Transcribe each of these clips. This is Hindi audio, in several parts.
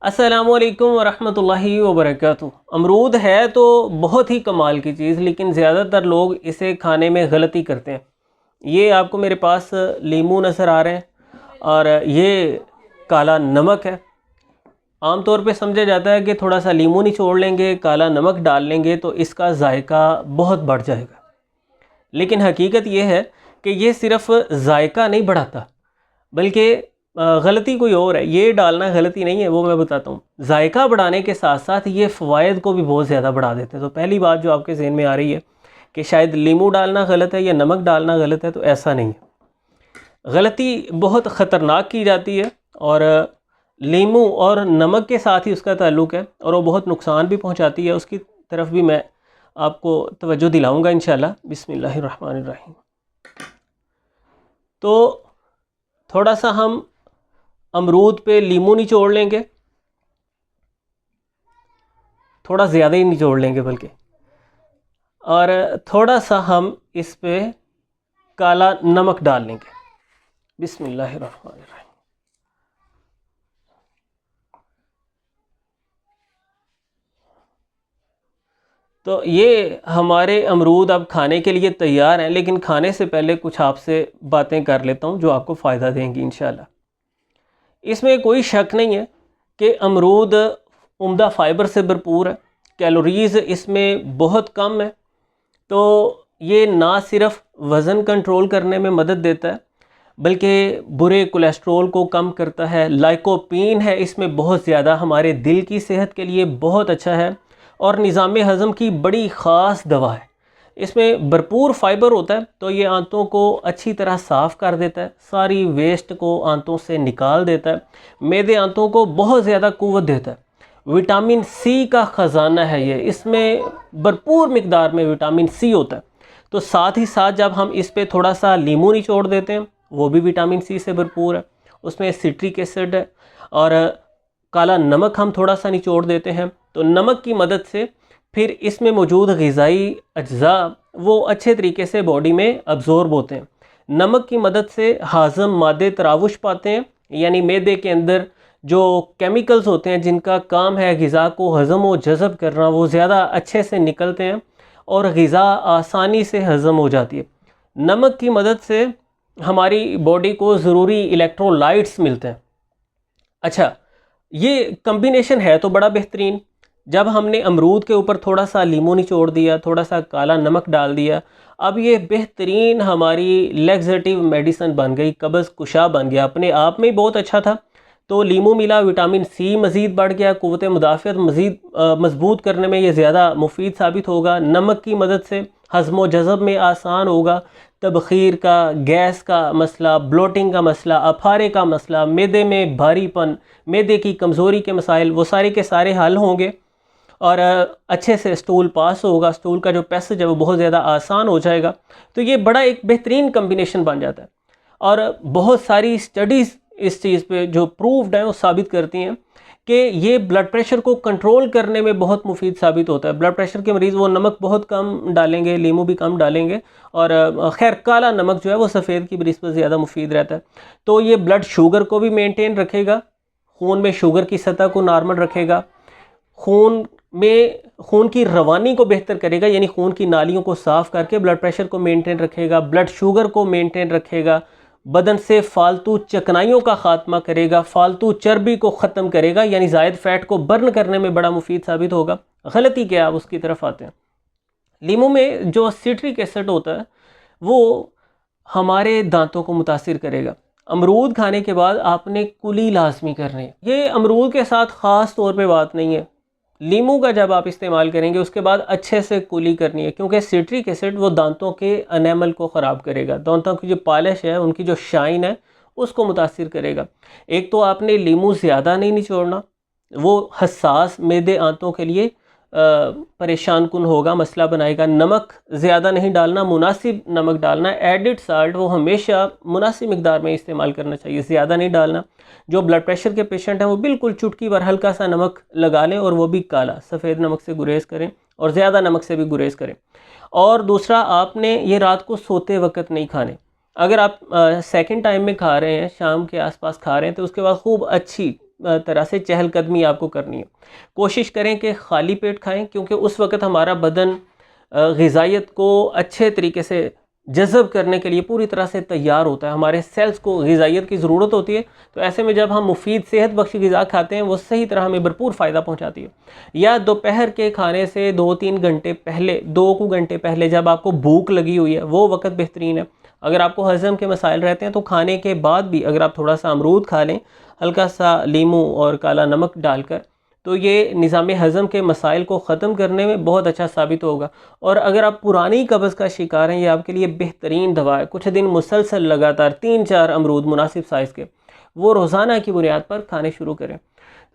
अस्सलामुअलैकुम वरहमतुल्लाहि वबरकातुहू। अमरूद है तो बहुत ही कमाल की चीज़, लेकिन ज़्यादातर लोग इसे खाने में गलती करते हैं। ये आपको मेरे पास लीमू नज़र आ रहे हैं और ये काला नमक है। आम तौर पे समझा जाता है कि थोड़ा सा लीमू निचोड़ लेंगे, काला नमक डाल लेंगे तो इसका जायका बहुत बढ़ जाएगा। लेकिन हकीकत ये है कि ये सिर्फ़ जायका नहीं बढ़ाता, बल्कि गलती कोई और है। ये डालना गलती नहीं है, वो मैं बताता हूँ। जायका बढ़ाने के साथ साथ ये फ़वाइद को भी बहुत ज़्यादा बढ़ा देते हैं। तो पहली बात जो आपके जहन में आ रही है कि शायद लीमू डालना गलत है या नमक डालना गलत है, तो ऐसा नहीं है। गलती बहुत ख़तरनाक की जाती है और लीमू और नमक के साथ ही उसका ताल्लुक़ है और वो बहुत नुकसान भी पहुँचाती है। उसकी तरफ भी मैं आपको तवज्जो दिलाऊँगा इंशाअल्लाह। बिस्मिल्लाहिर्रहमानिर्रहीम। तो थोड़ा सा हम अमरूद पे लीमू निचोड़ लेंगे, थोड़ा ज़्यादा ही निचोड़ लेंगे बल्कि, और थोड़ा सा हम इस पे काला नमक डाल लेंगे। बिस्मिल्लाहिर्रहमानिर्रहीम। तो ये हमारे अमरूद अब खाने के लिए तैयार हैं, लेकिन खाने से पहले कुछ आपसे बातें कर लेता हूँ जो आपको फ़ायदा देंगी इंशाल्लाह। इसमें कोई शक नहीं है कि अमरूद उम्दा फ़ाइबर से भरपूर है, कैलोरीज़ इसमें बहुत कम है। तो ये ना सिर्फ वज़न कंट्रोल करने में मदद देता है, बल्कि बुरे कोलेस्ट्रोल को कम करता है। लाइकोपीन है इसमें बहुत ज़्यादा, हमारे दिल की सेहत के लिए बहुत अच्छा है और निज़ाम हज़म की बड़ी ख़ास दवा है। इसमें भरपूर फ़ाइबर होता है, तो ये आंतों को अच्छी तरह साफ़ कर देता है, सारी वेस्ट को आंतों से निकाल देता है। मैदे आंतों को बहुत ज़्यादा क़ुव्वत देता है। विटामिन सी का ख़जाना है ये, इसमें भरपूर मिक़दार में विटामिन सी होता है। तो साथ ही साथ जब हम इस पे थोड़ा सा लीमू निचोड़ देते हैं, वो भी विटामिन सी से भरपूर है, उसमें सिट्रिक एसिड है। और काला नमक हम थोड़ा सा निचोड़ देते हैं, तो नमक की मदद से फिर इसमें मौजूद ग़िज़ाई अज्जा वो अच्छे तरीके से बॉडी में अब्ज़ॉर्ब होते हैं। नमक की मदद से हाज़म मादे तरावुश पाते हैं, यानी मैदे के अंदर जो केमिकल्स होते हैं जिनका काम है ग़िज़ा को हज़म व जज़ब करना, वो ज़्यादा अच्छे से निकलते हैं और ग़िज़ा आसानी से हज़म हो जाती है। नमक की मदद से हमारी बॉडी को ज़रूरी इलेक्ट्रोलाइट्स मिलते हैं। अच्छा, ये कम्बिनेशन है तो बड़ा बेहतरीन। जब हमने अमरूद के ऊपर थोड़ा सा लीमू निचोड़ दिया, थोड़ा सा काला नमक डाल दिया, अब ये बेहतरीन हमारी लैक्सेटिव मेडिसिन बन गई, कब्ज़ कुशा बन गया। अपने आप में बहुत अच्छा था। तो लीमू मिला, विटामिन सी मज़ीद बढ़ गया, क़ुव्वत मुदाफ़ियत मज़ीद मज़बूत करने में ये ज़्यादा मुफीद साबित होगा। नमक की मदद से हज़म व जज़ब में आसान होगा। तबख़ीर का, गैस का मसला, ब्लोटिंग का मसला, अफारे का मसला, मैदे में भारीपन, मैदे की कमज़ोरी के मसाइल, वो सारे के सारे हल होंगे और अच्छे से स्टूल पास होगा। स्टूल का जो पैसेज है वो बहुत ज़्यादा आसान हो जाएगा। तो ये बड़ा एक बेहतरीन कम्बिनेशन बन जाता है और बहुत सारी स्टडीज़ इस चीज़ पे जो प्रूव्ड हैं वो साबित करती हैं कि ये ब्लड प्रेशर को कंट्रोल करने में बहुत मुफीद साबित होता है। ब्लड प्रेशर के मरीज़ वो नमक बहुत कम डालेंगे, लीमू भी कम डालेंगे और खैर काला नमक जो है वो सफ़ेद की बनिस्बत ज़्यादा मुफीद रहता है। तो ये ब्लड शुगर को भी मेनटेन रखेगा, खून में शुगर की सतह को नॉर्मल रखेगा, खून की रवानी को बेहतर करेगा, यानी खून की नालियों को साफ़ करके ब्लड प्रेशर को मेंटेन रखेगा, ब्लड शुगर को मेंटेन रखेगा, बदन से फालतू चिकनाइयों का ख़ात्मा करेगा, फालतू चर्बी को ख़त्म करेगा, यानी ज़ायद फ़ैट को बर्न करने में बड़ा मुफीद साबित होगा। गलती क्या, आप उसकी तरफ आते हैं। लीमू में जो सिट्रिक एसिड होता है वो हमारे दांतों को मुतासिर करेगा। अमरूद खाने के बाद आपने कुली लाजमी करनी है। ये अमरूद के साथ ख़ास तौर पे बात नहीं है, लीमू का जब आप इस्तेमाल करेंगे उसके बाद अच्छे से कुली करनी है, क्योंकि सिट्रिक एसिड वो दांतों के एनेमल को ख़राब करेगा, दांतों की जो पॉलिश है, उनकी जो शाइन है उसको मुतासिर करेगा। एक तो आपने लीमू ज़्यादा नहीं निचोड़ना, वो हसास मैदे आंतों के लिए परेशान कुन होगा, मसला बनाएगा। नमक ज़्यादा नहीं डालना, मुनासिब नमक डालना। एडिड साल्ट वो हमेशा मुनासिब मिक़दार में इस्तेमाल करना चाहिए, ज़्यादा नहीं डालना। जो ब्लड प्रेशर के पेशेंट हैं वो बिल्कुल चुटकी भर हल्का सा नमक लगा लें और वो भी काला, सफ़ेद नमक से गुरेज़ करें और ज़्यादा नमक से भी गुरेज़ करें। और दूसरा, आपने ये रात को सोते वक्त नहीं खाने। अगर आप सेकंड टाइम में खा रहे हैं, शाम के आसपास खा रहे हैं, तो उसके बाद खूब अच्छी तरह से चहलकदमी आपको करनी है। कोशिश करें कि खाली पेट खाएं, क्योंकि उस वक़्त हमारा बदन ग़िज़ाइयत को अच्छे तरीके से जज़ब करने के लिए पूरी तरह से तैयार होता है। हमारे सेल्स को ग़िज़ाइयत की ज़रूरत होती है, तो ऐसे में जब हम मुफीद सेहत बख्श ग़िज़ा खाते हैं वो सही तरह हमें भरपूर फ़ायदा पहुंचाती है। या दोपहर के खाने से 2-3 घंटे पहले, 2 घंटे पहले जब आपको भूख लगी हुई है वो वक़्त बेहतरीन है। अगर आपको हज़म के मसाइल रहते हैं तो खाने के बाद भी अगर आप थोड़ा सा अमरूद खा लें, हल्का सा लीमू और काला नमक डालकर, तो ये निज़ाम हज़म के मसाइल को ख़त्म करने में बहुत अच्छा साबित होगा। और अगर आप पुरानी कब्ज़ का शिकार हैं, ये आपके लिए बेहतरीन दवा है। कुछ दिन मुसलसल लगातार 3-4 अमरूद मुनासिब साइज़ के वो रोज़ाना की बुनियाद पर खाने शुरू करें।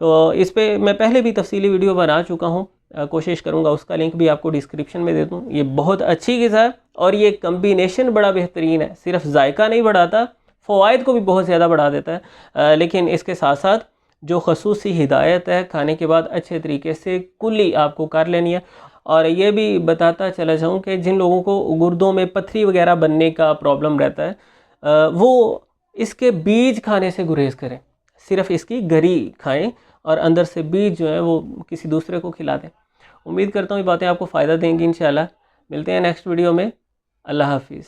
तो इस पे मैं पहले भी तफसीली वीडियो बना चुका हूँ, कोशिश करूँगा उसका लिंक भी आपको डिस्क्रिप्शन में दे दूँ। ये बहुत अच्छी ग़िज़ा है और ये कम्बिनेशन बड़ा बेहतरीन है। सिर्फ जायका नहीं बढ़ाता, फ़वाइद को भी बहुत ज़्यादा बढ़ा देता है, लेकिन इसके साथ साथ जो ख़ुसूसी हिदायत है खाने के बाद अच्छे तरीके से कुल्ली आपको कर लेनी है। और ये भी बताता चला जाऊँ कि जिन लोगों को गुर्दों में पथरी वगैरह बनने का प्रॉब्लम रहता है, वो इसके बीज खाने से गुरेज करें। सिर्फ इसकी गरी खाएं और अंदर से बीज जो है वो किसी दूसरे को खिला दें। उम्मीद करता हूँ ये बातें आपको फ़ायदा देंगी इंशाल्लाह। मिलते हैं नेक्स्ट वीडियो में। अल्लाह हाफिज़।